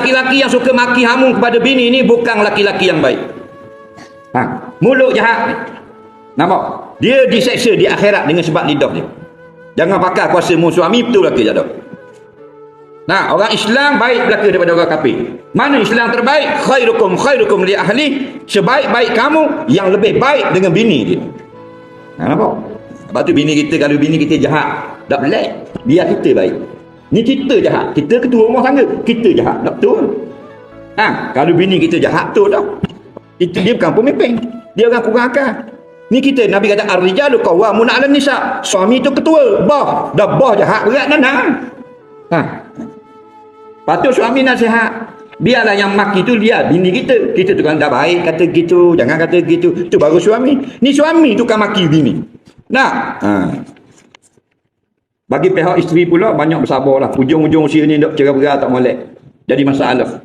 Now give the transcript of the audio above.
laki-laki yang suka maki hamun kepada bini ni bukan laki-laki yang baik. Mulut jahat. Nampak? Dia diseksa di akhirat dengan sebab lidah dia. Jangan pakai kuasa mu suami, betul laki jatuh. Nah, orang Islam baik belaka daripada orang kafir. Mana Islam terbaik? Khairukum li ahli. Sebaik-baik kamu yang lebih baik dengan bini dia. Nampak? Sebab tu bini kita, kalau bini kita jahat, tak belak, biar kita baik. Ni kita jahat, kita ketua rumah tangga, kita jahat, tak betul. Kalau bini kita jahat tu dah. Dia bukan pemimpin, dia orang kurang akal. Ni kita, Nabi kata ar-rijalu qawwamun 'alan nisa. Suami tu ketua, bos. Dah bos jahat berat dah. Patut suami nasihat. Biarlah yang maki tu lihat bini kita. Kita tu kan dah baik kata gitu, jangan kata gitu. Tu baru suami. Ni suami tu kan maki bini. Bagi pihak isteri pula banyak bersabarlah. Ujung-ujung usia ni dok cerai-berai tak molek. Jadi masalah.